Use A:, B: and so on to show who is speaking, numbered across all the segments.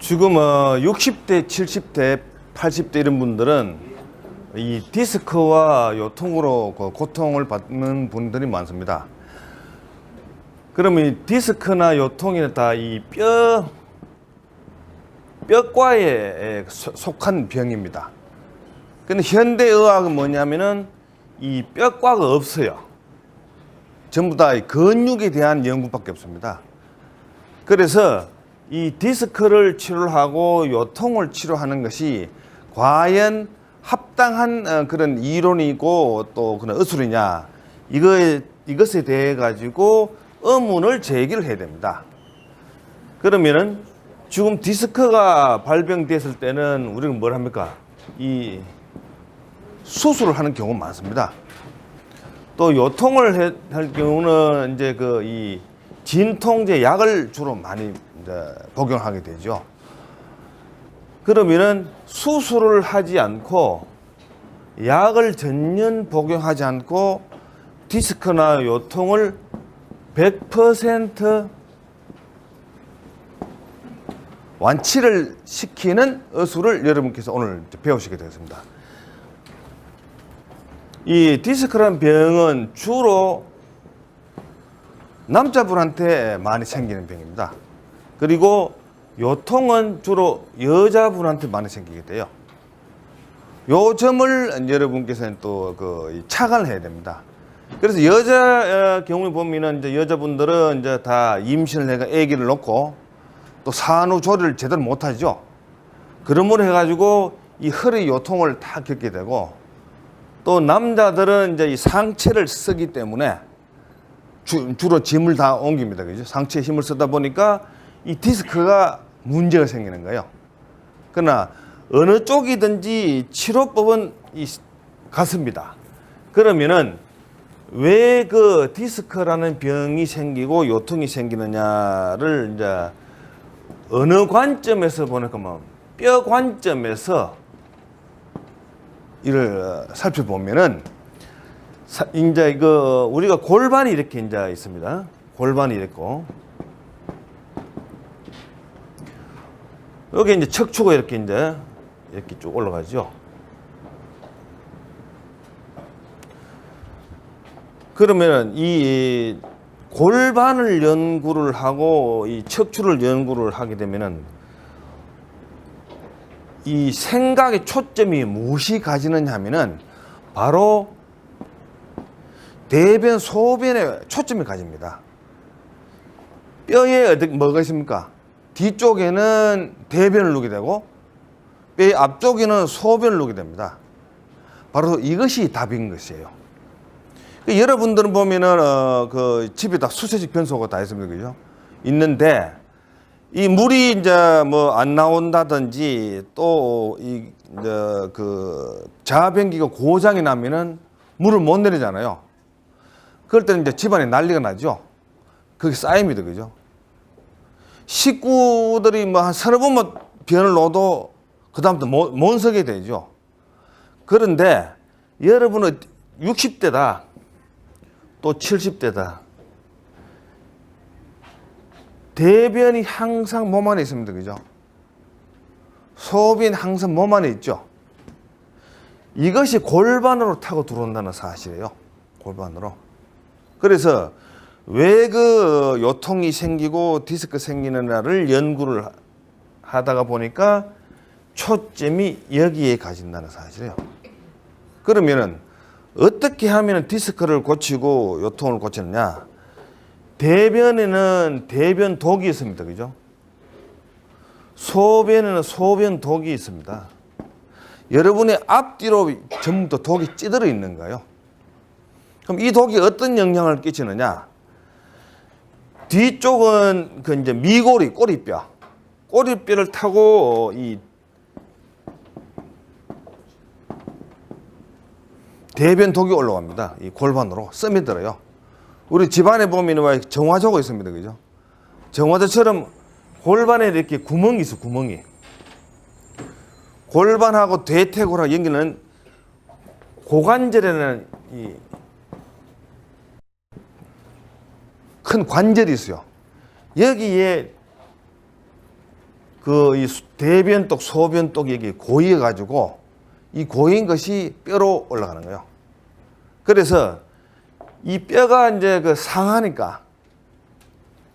A: 지금 60대, 70대, 80대 이런 분들은 이 디스크와 요통으로 고통을 받는 분들이 많습니다. 그러면 이 디스크나 요통이 다 이 뼈과에 속한 병입니다. 근데 현대의학은 뭐냐면은 이 뼈과가 없어요. 전부 다 근육에 대한 연구밖에 없습니다. 그래서 이 디스크를 치료하고 요통을 치료하는 것이 과연 합당한 그런 이론이고 또 그런 의술이냐, 이것에 대해 가지고 의문을 제기를 해야 됩니다. 그러면은 지금 디스크가 발병됐을 때는 우리는 뭘 합니까? 이 수술을 하는 경우가 많습니다. 또 요통을 할 경우는 이제 이 진통제 약을 주로 많이 이제 복용하게 되죠. 그러면은 수술을 하지 않고 약을 전혀 복용하지 않고 디스크나 요통을 100% 완치를 시키는 의술을 여러분께서 오늘 배우시게 되겠습니다. 이 디스크라는 병은 주로 남자분한테 많이 생기는 병입니다. 그리고 요통은 주로 여자분한테 많이 생기게 돼요. 요 점을 여러분께서는 또 착안을 해야 됩니다. 그래서 여자 경우에 보면은 이제 여자분들은 이제 다 임신을 해가 아기를 놓고 또 산후조리를 제대로 못하죠. 그러므로 해가지고 이 허리 요통을 다 겪게 되고, 또 남자들은 이제 이 상체를 쓰기 때문에 주로 짐을 다 옮깁니다. 그죠? 상체에 힘을 쓰다 보니까 이 디스크가 문제가 생기는 거예요. 그러나 어느 쪽이든지 치료법은 같습니다. 그러면은 왜 그 디스크라는 병이 생기고 요통이 생기느냐를 이제 어느 관점에서 보니까 뭐 뼈 관점에서 이를 살펴보면은 이제 우리가 골반이 이렇게 이제 있습니다. 골반이 있고 여기 이제 척추가 이렇게 쭉 올라가죠. 그러면 이 골반을 연구를 하고 이 척추를 연구를 하게 되면은 이 생각의 초점이 무엇이 가지느냐 하면은 바로 대변, 소변에 초점이 가집니다. 뼈에 뭐가 있습니까? 뒤쪽에는 대변을 누게 되고 뼈의 앞쪽에는 소변을 누게 됩니다. 바로 이것이 답인 것이에요. 여러분들은 보면은 집에 다 수세식 변소가 다 있습니다. 그죠? 있는데 이 물이 이제 뭐 안 나온다든지 또 자변기가 고장이 나면은 물을 못 내리잖아요. 그럴 때는 이제 집안에 난리가 나죠. 그게 쌓입니다. 그죠? 식구들이 뭐 한 서너 번만 변을 놓아도 그다음부터 못 서게 되죠. 그런데 여러분은 60대다 또 70대다. 대변이 항상 몸 안에 있습니다. 그죠? 소변이 항상 몸 안에 있죠. 이것이 골반으로 타고 들어온다는 사실이에요. 골반으로. 그래서 왜 요통이 생기고 디스크 생기느냐를 연구를 하다가 보니까 초점이 여기에 가진다는 사실이에요. 그러면은 어떻게 하면 디스크를 고치고 요통을 고치느냐? 대변에는 대변독이 있습니다. 그죠? 소변에는 소변독이 있습니다. 여러분의 앞뒤로 전부 다 독이 찌들어 있는 거예요. 그럼 이 독이 어떤 영향을 끼치느냐? 뒤쪽은 이제 미고리, 꼬리뼈를 타고 이 대변독이 올라갑니다. 이 골반으로 스며들어요. 우리 집안에 보면 정화조가 있습니다. 그죠? 정화조처럼 골반에 이렇게 구멍이 있어, 구멍이. 골반하고 대퇴골하고 연결하는 고관절에는 큰 관절이 있어요. 여기에 이 대변독, 소변독이 여기 고이어가지고 이 고인 것이 뼈로 올라가는 거예요. 그래서 이 뼈가 이제 그 상하니까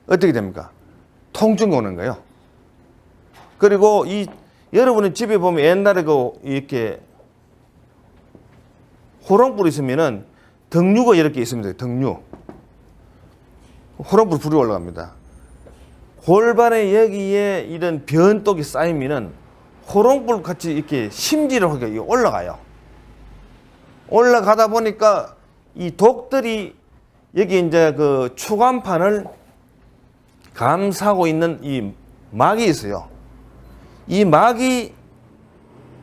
A: 어떻게 됩니까? 통증이 오는 거예요. 그리고 여러분이 집에 보면 옛날에 이렇게 호롱불 있으면은 등류가 이렇게 있습니다. 등류. 호롱불 불이 올라갑니다. 골반에 여기에 이런 변독이 쌓이면은 호롱불 같이 이렇게 심지르하게 올라가요. 올라가다 보니까 이 독들이 여기 이제 그 추간판을 감싸고 있는 이 막이 있어요. 이 막이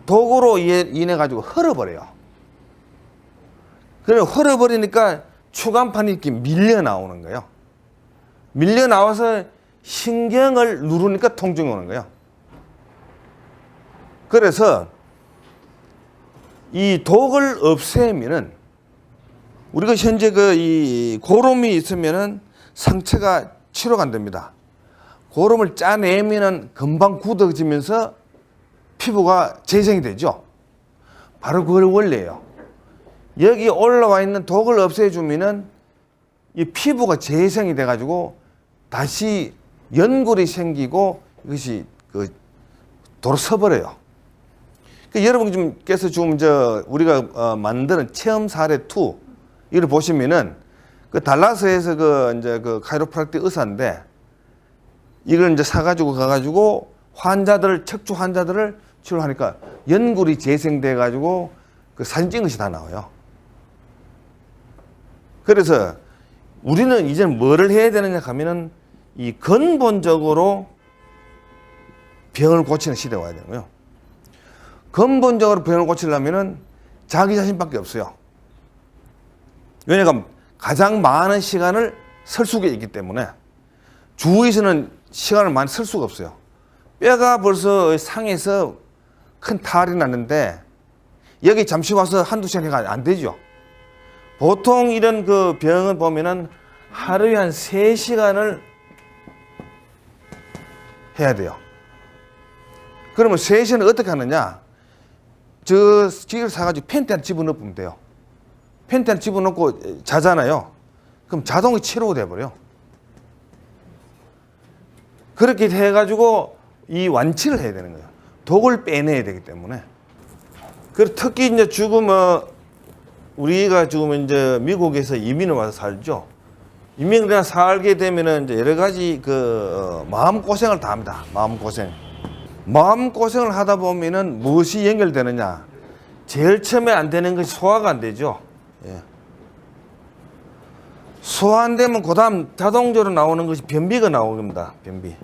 A: 독으로 인해 가지고 헐어버려요. 그래 헐어버리니까 추간판이 이렇게 밀려 나오는 거예요. 밀려 나와서 신경을 누르니까 통증이 오는 거예요. 그래서 이 독을 없애면은 우리가 현재 이 고름이 있으면은 상처가 치료가 안 됩니다. 고름을 짜내면은 금방 굳어지면서 피부가 재생이 되죠. 바로 그걸 원리예요. 여기 올라와 있는 독을 없애주면은 이 피부가 재생이 돼가지고 다시 연골이 생기고 이것이 도로 서버려요. 여러분께서 지금 우리가 만드는 체험 사례 2 이걸 보시면은 달라스에서 이제 카이로프락틱 의사인데 이걸 이제 사가지고 가가지고 척추 환자들을 치료하니까 연골이 재생돼가지고 사진 찍은 것이 다 나와요. 그래서 우리는 이제 뭐를 해야 되느냐 하면은 이 근본적으로 병을 고치는 시대가 와야 되는 거예요. 근본적으로 병을 고치려면은 자기 자신밖에 없어요. 왜냐하면 가장 많은 시간을 설 수가 있기 때문에 주위에서는 시간을 많이 쓸 수가 없어요. 뼈가 벌써 상해서 큰 탈이 났는데 여기 잠시 와서 한두 시간이 안 되죠. 보통 이런 병을 보면은 하루에 한 3시간을 해야 돼요. 그러면 3시간을 어떻게 하느냐? 기계를 사가지고 팬티 하나 집어넣으면 돼요. 팬티 하나 집어넣고 자잖아요. 그럼 자동이 치료가 돼버려요. 그렇게 해가지고 이 완치를 해야 되는 거예요. 독을 빼내야 되기 때문에. 그리고 특히 이제 지금 우리가 지금 이제 미국에서 이민을 와서 살죠. 이민을 살게 되면은 이제 여러 가지 마음 고생을 다 합니다. 마음 고생을 하다 보면은 무엇이 연결되느냐? 제일 처음에 안 되는 것이 소화가 안 되죠. 예. 소화 안 되면 그다음 자동적으로 나오는 것이 변비가 나옵니다. 변비.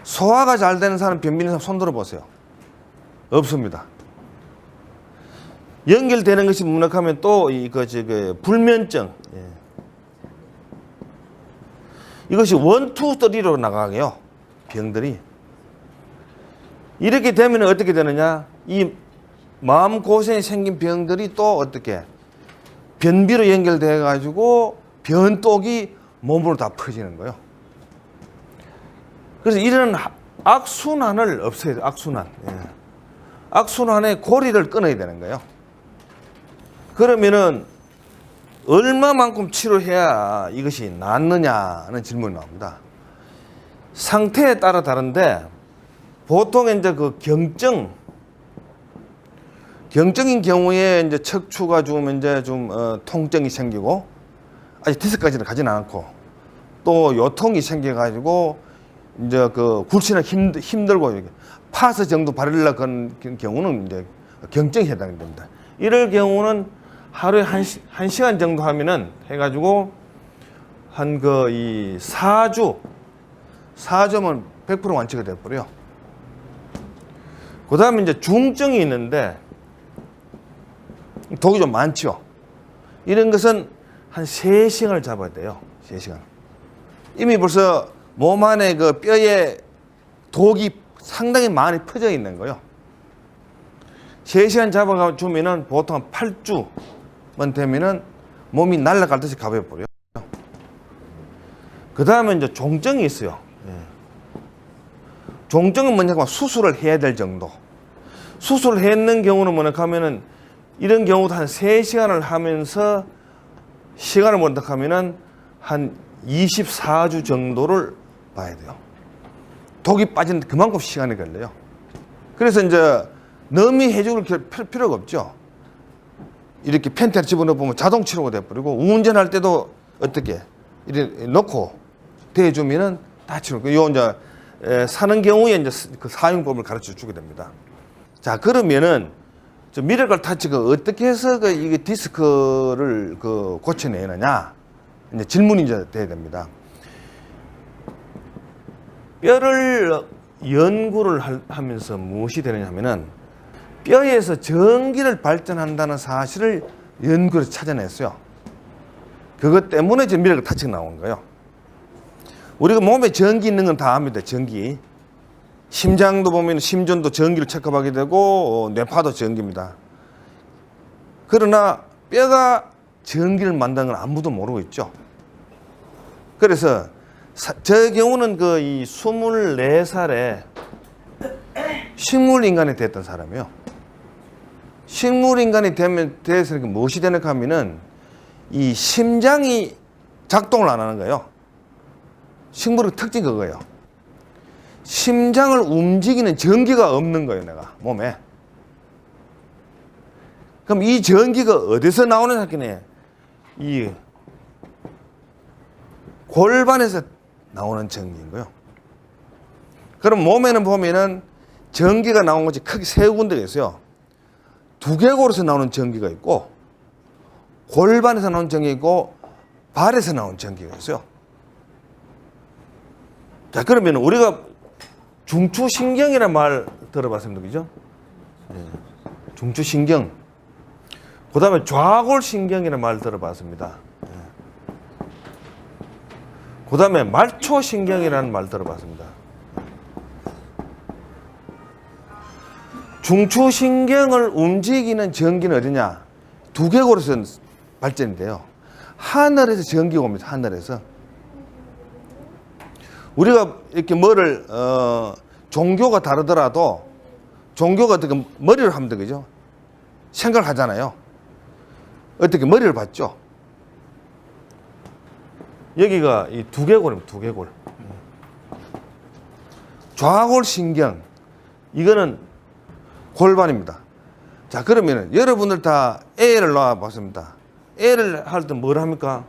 A: 소화가 잘 되는 사람, 변비 있는 사람 손 들어보세요. 없습니다. 연결되는 것이 문학하면 또 불면증. 예. 이것이 1, 2, 3로 나가게요. 병들이. 이렇게 되면 어떻게 되느냐? 이 마음고생이 생긴 병들이 또 어떻게? 변비로 연결돼 가지고 변독이 몸으로 다 퍼지는 거예요. 그래서 이런 악순환을 없애야 돼요. 악순환. 예. 악순환의 고리를 끊어야 되는 거예요. 그러면은 얼마만큼 치료해야 이것이 낫느냐는 질문이 나옵니다. 상태에 따라 다른데 보통 이제 경증인 경우에 이제 척추가 좀 통증이 생기고 아직 디스까지는 가지는 않고 또 요통이 생겨가지고 이제 굴치는 힘들고 이렇게 파스 정도 바르려 그런 경우는 이제 경증에 해당이 됩니다. 이럴 경우는 하루에 한 시간 정도 하면은 해가지고 한 이 4주면 100% 완치가 돼버려요. 그 다음에 이제 중증이 있는데 독이 좀 많죠. 이런 것은 한 3시간을 잡아야 돼요. 3시간. 이미 벌써 몸 안에 뼈에 독이 상당히 많이 퍼져 있는 거예요. 3시간 잡아주면은 보통 한 8주만 되면은 몸이 날아갈 듯이 가벼워버려요. 그 다음에 이제 종증이 있어요. 예. 종적은 뭐냐 하면 수술을 해야 될 정도. 수술을 했는 경우는 뭐냐 하면은 이런 경우도 한 3시간을 하면서 시간을 본다 하면은 한 24주 정도를 봐야 돼요. 독이 빠지는데 그만큼 시간이 걸려요. 그래서 이제 넘이 해줄 필요가 없죠. 이렇게 펜트를 집어넣어 보면 자동 치료가 돼버리고, 운전할 때도 어떻게 이렇게 넣고 대주면은 다 치료. 요 이제 사는 경우에 이제 그 사용법을 가르쳐 주게 됩니다. 자, 그러면은 저 미러컬 터치가 어떻게 해서 그 이게 디스크를 그 고쳐내느냐, 이제 질문이 이제 돼야 됩니다. 뼈를 연구를 하면서 무엇이 되느냐 하면은 뼈에서 전기를 발전한다는 사실을 연구해서 찾아냈어요. 그것 때문에 지금 미러컬 터치가 나온 거예요. 우리가 몸에 전기 있는 건 다 압니다. 전기. 심장도 보면 심전도 전기를 체크하게 되고 뇌파도 전기입니다. 그러나 뼈가 전기를 만드는 건 아무도 모르고 있죠. 그래서 저 경우는 그 이 24살에 식물인간이 됐던 사람이에요. 식물인간이 돼서 무엇이 되는가 하면은 이 심장이 작동을 안 하는 거예요. 식물의 특징이 그거예요. 심장을 움직이는 전기가 없는 거예요, 내가 몸에. 그럼 이 전기가 어디서 나오는 하겠네? 이 골반에서 나오는 전기인 거예요. 그럼 몸에는 보면은 전기가 나온 것이 크게 3군데가 있어요. 두개골에서 나오는 전기가 있고, 골반에서 나오는 전기가 있고, 발에서 나오는 전기가 있어요. 자, 그러면 우리가 중추신경이라는 말 들어봤습니다. 그죠? 중추신경. 그 다음에 좌골신경이라는 말 들어봤습니다. 그 다음에 말초신경이라는 말 들어봤습니다. 중추신경을 움직이는 전기는 어디냐? 두개골에서 발전이 돼요. 하늘에서 전기가 옵니다. 하늘에서. 우리가 이렇게 뭐를 종교가 다르더라도 종교가 어떻게 머리를 하면 되죠. 생각을 하잖아요. 어떻게 머리를 받죠. 여기가 이 두개골입니다. 두개골. 좌골 신경, 이거는 골반입니다. 자, 그러면은 여러분들 다 애를 낳아 봤습니다. 애를 할 때 뭘 합니까?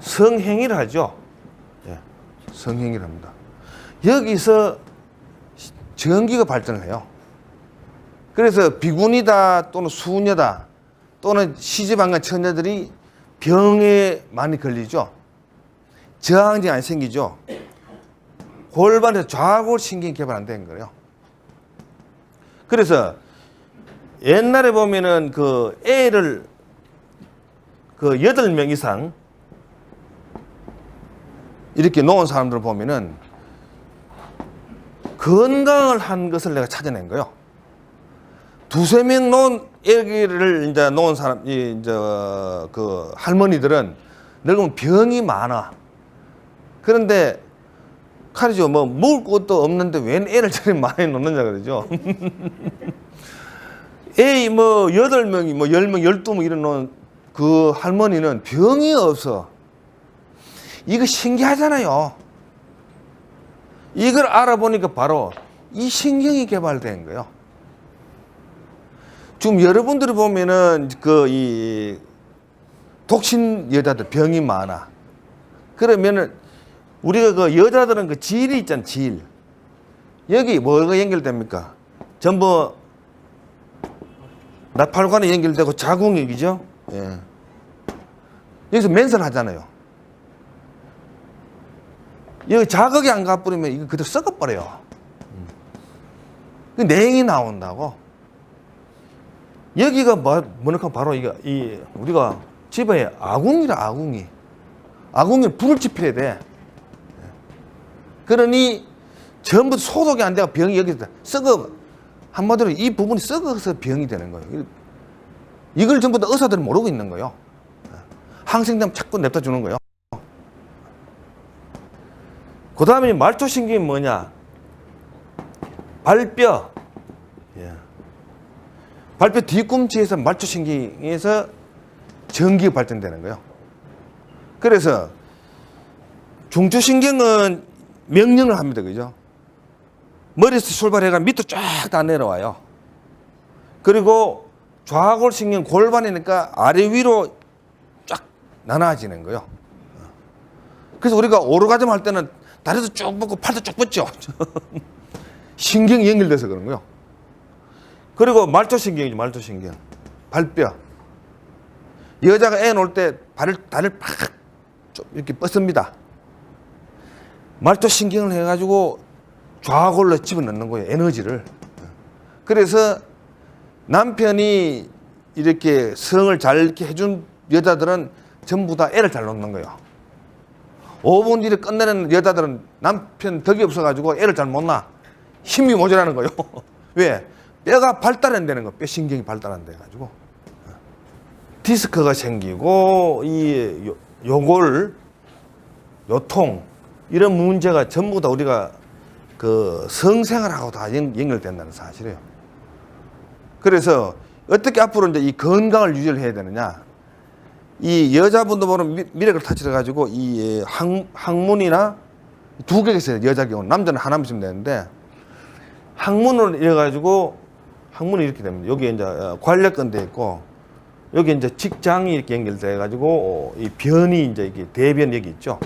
A: 성행위를 하죠. 성행위를 합니다. 여기서 전기가 발전을 해요. 그래서 비구니다 또는 수녀다 또는 시집안간 처녀들이 병에 많이 걸리죠. 저항증이 안 생기죠. 골반에서 좌골 신경이 개발 안 된 거예요. 그래서 옛날에 보면은 그 애를 그 8명 이상 이렇게 놓은 사람들을 보면은 건강을 한 것을 내가 찾아낸 거예요. 2-3명 놓은 애기를 이제 놓은 사람, 이제 그 할머니들은 늙으면 병이 많아. 그런데 칼이죠. 뭐 먹을 것도 없는데 웬 애를 저리 많이 놓느냐 그러죠. 애 뭐 8명이 뭐 10명, 12명 이런 놓은 그 할머니는 병이 없어. 이거 신기하잖아요. 이걸 알아보니까 바로 이 신경이 개발된 거예요. 지금 여러분들이 보면은 그 이 독신 여자들 병이 많아. 그러면은 우리가 그 여자들은 그 질이 있잖아, 질. 여기 뭐가 연결됩니까? 전부 나팔관에 연결되고 자궁액이죠. 예. 여기서 맨살 하잖아요. 여기 자극이 안 가버리면 이거 그대로 썩어버려요. 냉이 나온다고. 여기가 뭐니까 바로 이거 우리가 집에 아궁이라 아궁이. 아궁이를 불을 지펴야 돼. 그러니 전부 소독이 안 되고 병이 여기서 썩어. 한마디로 이 부분이 썩어서 병이 되는 거예요. 이걸 전부 다 의사들은 모르고 있는 거예요. 항생제만 자꾸 냅다 주는 거예요. 그 다음에 말초신경이 뭐냐? 발뼈, 예. 발뼈 뒤꿈치에서 말초신경에서 전기가 발전되는 거예요. 그래서 중추신경은 명령을 합니다. 그죠? 머리에서 출발해가 밑으로 쫙 다 내려와요. 그리고 좌골신경 골반이니까 아래 위로 쫙 나눠지는 거예요. 그래서 우리가 오르가즘 할 때는 다리도 쭉 뻗고 팔도 쭉 뻗죠. 신경이 연결돼서 그런 거예요. 그리고 말초신경이죠. 말초신경. 발뼈. 여자가 애 놓을 때 다리를 팍 이렇게 뻗습니다. 말초신경을 해가지고 좌골로 집어넣는 거예요. 에너지를. 그래서 남편이 이렇게 성을 잘 이렇게 해준 여자들은 전부 다 애를 잘 놓는 거예요. 5분 뒤에 끝내는 여자들은 남편 덕이 없어가지고 애를 잘 못 낳아. 힘이 모자라는 거예요. 왜? 뼈가 발달 안 되는 거. 뼈 신경이 발달 안 돼가지고. 디스크가 생기고, 요골, 요통, 이런 문제가 전부 다 우리가 그 성생활하고 다 연결된다는 사실이에요. 그래서 어떻게 앞으로 이제 이 건강을 유지를 해야 되느냐. 이 여자분도 보면 미래를 타치해가지고 이 항문이나 두 개가 있어요. 여자 경우는. 남자는 하나만 있으면 되는데, 항문으로 이래가지고, 항문이 이렇게 됩니다. 여기 이제 관략근 돼 있고, 여기 이제 직장이 이렇게 연결돼가지고, 이 변이 이제 이게 대변 여기 있죠.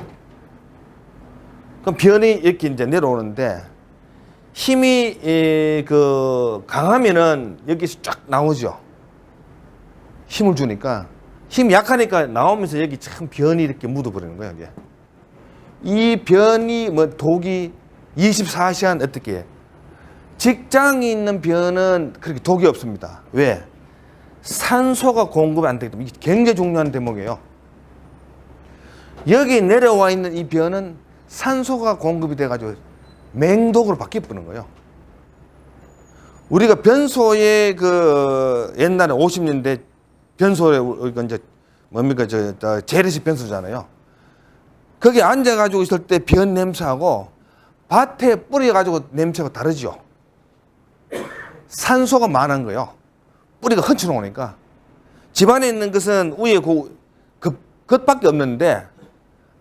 A: 그럼 변이 이렇게 이제 내려오는데, 힘이 강하면은 여기서 쫙 나오죠. 힘을 주니까. 힘이 약하니까 나오면서 여기 참 변이 이렇게 묻어버리는 거예요, 이게. 이 변이 독이 24시간 어떻게 해? 직장이 있는 변은 그렇게 독이 없습니다. 왜? 산소가 공급이 안 되기 때문에. 이게 굉장히 중요한 대목이에요. 여기 내려와 있는 이 변은 산소가 공급이 돼가지고 맹독으로 바뀌어버리는 거예요. 우리가 변소에 옛날에 50년대 변소에 우리가 이제 뭡니까 재래식 변소잖아요. 거기 앉아가지고 있을 때 변 냄새하고 밭에 뿌려가지고 냄새가 다르죠. 산소가 많은 거예요. 뿌리가 흔쳐놓으니까. 집안에 있는 것은 위에 겉밖에 없는데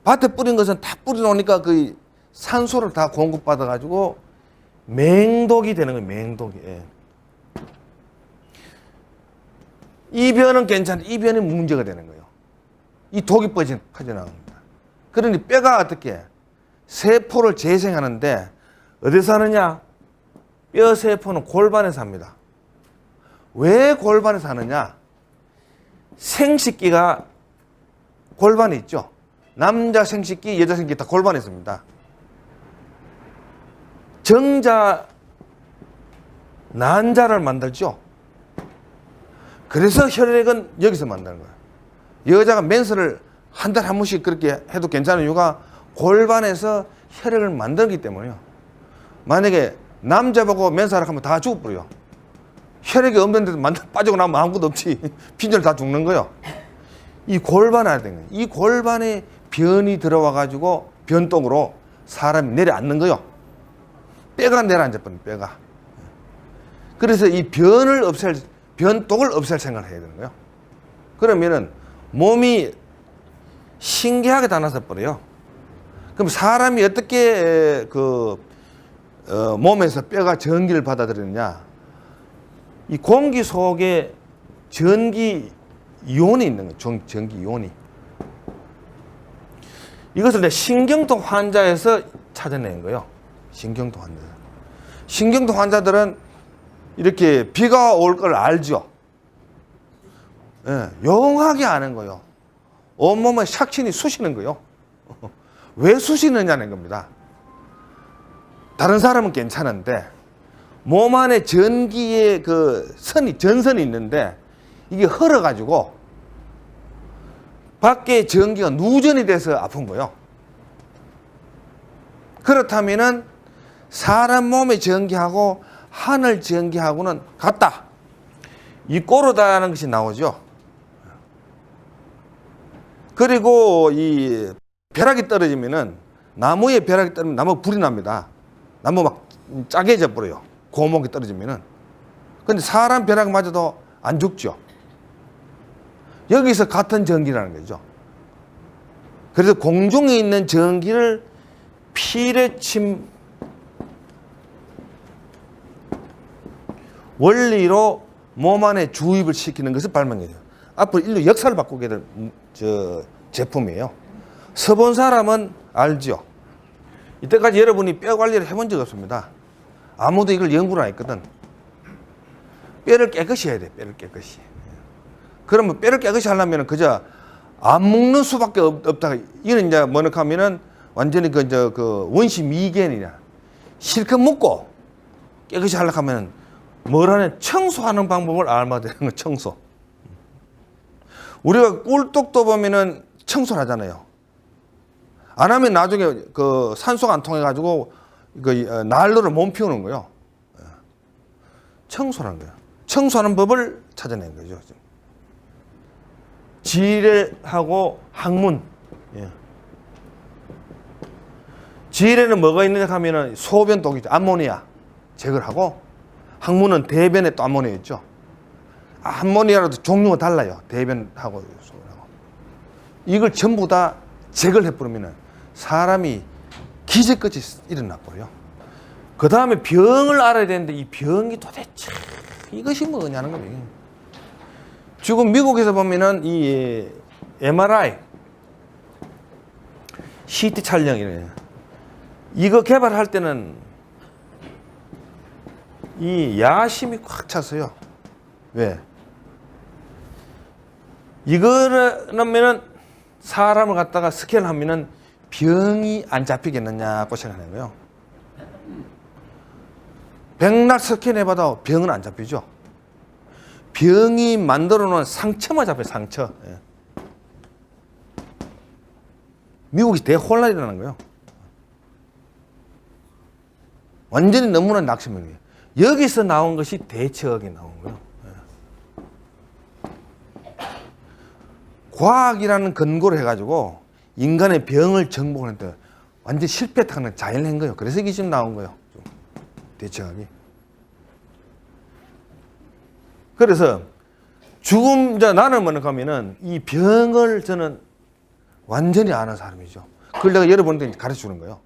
A: 밭에 뿌린 것은 다 뿌려놓으니까 그 산소를 다 공급받아가지고 맹독이 되는 거예요. 맹독이. 이 변은 괜찮은데 이 변이 문제가 되는 거예요. 이 독이 퍼져나갑니다. 그러니 뼈가 어떻게 세포를 재생하는데 어디서 하느냐? 뼈 세포는 골반에서 합니다. 왜 골반에서 하느냐? 생식기가 골반에 있죠. 남자 생식기, 여자 생식기 다 골반에 있습니다. 정자, 난자를 만들죠. 그래서 혈액은 여기서 만드는 거예요. 여자가 멘스를 한 달에 한 번씩 그렇게 해도 괜찮은 이유가 골반에서 혈액을 만들기 때문에요. 만약에 남자 보고 멘스하라 하면 다 죽어버려요. 혈액이 없는데도 빠지고 나면 아무것도 없지. 빈혈 다 죽는 거예요. 이 골반에 해야 되는 거예요. 이 골반에 변이 들어와가지고 변동으로 사람이 내려앉는 거예요. 뼈가 내려앉아버린 뼈가. 그래서 이 변독을 없앨 생각을 해야 되는 거예요. 그러면은 몸이 신기하게 다 나서 버려요. 그럼 사람이 어떻게 몸에서 뼈가 전기를 받아들이느냐? 이 공기 속에 전기 이온이 있는 거예요. 전기 이온이. 이것을 신경통 환자에서 찾아낸 거예요. 신경통 환자. 신경통 환자들은 이렇게 비가 올 걸 알죠. 예, 영하게 아는 거예요. 온몸에 샥신이 쑤시는 거예요. 왜 쑤시느냐는 겁니다. 다른 사람은 괜찮은데 몸 안에 전기의 전선이 있는데 이게 흘러가지고 밖에 전기가 누전이 돼서 아픈 거예요. 그렇다면은 사람 몸의 전기하고 하늘 전기하고는 같다. 이 꼬르다는 것이 나오죠. 그리고 이 벼락이 떨어지면은 나무에 벼락이 떨어지면 나무 불이 납니다. 나무 막 짜게져 버려요. 고목이 떨어지면은. 근데 사람 벼락 맞아도 안 죽죠. 여기서 같은 전기라는 거죠. 그래서 공중에 있는 전기를 필에 침 원리로 몸 안에 주입을 시키는 것을 발명해요. 앞으로 인류 역사를 바꾸게 될 제품이에요. 서본 사람은 알죠. 이때까지 여러분이 뼈 관리를 해본 적 없습니다. 아무도 이걸 연구를 안 했거든. 뼈를 깨끗이 해야 돼. 뼈를 깨끗이. 그러면 뼈를 깨끗이 하려면 그저 안 먹는 수밖에 없다. 이는 이제 뭐냐 하면은 완전히 그 원시 미개인이냐. 실컷 먹고 깨끗이 하려고 하면 뭘 하냐. 청소하는 방법을 알아야 되는 거, 청소. 우리가 꿀떡도 보면은 청소를 하잖아요. 안 하면 나중에 그 산소가 안 통해가지고 그 난로를 못 피우는 거예요. 청소라는 거예요. 청소하는 법을 찾아낸 거죠. 지뢰하고 항문. 예. 지뢰는 뭐가 있느냐 하면은 소변 독이죠. 암모니아 제거를 하고, 항문은 대변에 또 암모니아 있죠. 암모니아라도 종류가 달라요. 대변하고 소변하고. 이걸 전부 다 제거를 해버리면은 사람이 기적같이 일어나 버려요. 그 다음에 병을 알아야 되는데 이 병이 도대체 이것이 뭐냐는 거예요. 지금 미국에서 보면은 이 MRI, CT 촬영이래요. 이거 개발할 때는 이 야심이 꽉 찼어요. 왜? 이거라면은 사람을 갖다가 스캔을 하면은 병이 안 잡히겠느냐고 생각하는 거예요. 백날 스캔해봐도 병은 안 잡히죠. 병이 만들어 놓은 상처만 잡혀요, 상처. 예. 미국이 대혼란이 일어나는 거예요. 완전히 너무나 낙심이에요. 여기서 나온 것이 대처학이 나온 거예요. 예. 과학이라는 근거를 해가지고 인간의 병을 정복하는데 완전 실패하는 자연한 거예요. 그래서 이게 지금 나온 거예요. 대처학이. 그래서 죽음, 나는 뭐냐 하면은 이 병을 저는 완전히 아는 사람이죠. 그걸 내가 여러분한테 가르쳐 주는 거예요.